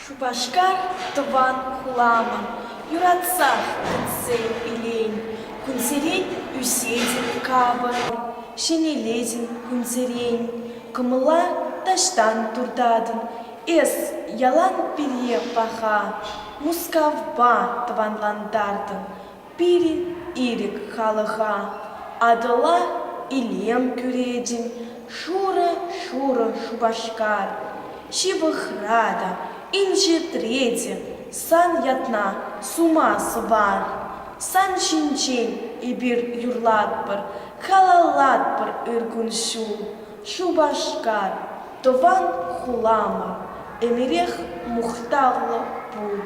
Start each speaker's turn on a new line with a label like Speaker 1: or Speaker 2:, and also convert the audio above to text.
Speaker 1: Шубашкар тован хуламам, юратсах кыцей илень, кунсерень үседен кабыр, шенелезен кунсерень, кымыла таштан турдадын, эс ялан пире паха, мускавба тыванландардын, пири ирик халыха, адыла илем кюредин, шура шубашкар, шибыхрада, инже треди, сан ятна, сума сыбар, сан шинчен ибир юрлатпыр, халалатпыр ыргуншу, шубашкар, тован хуламар, эмерех мухталлы буд.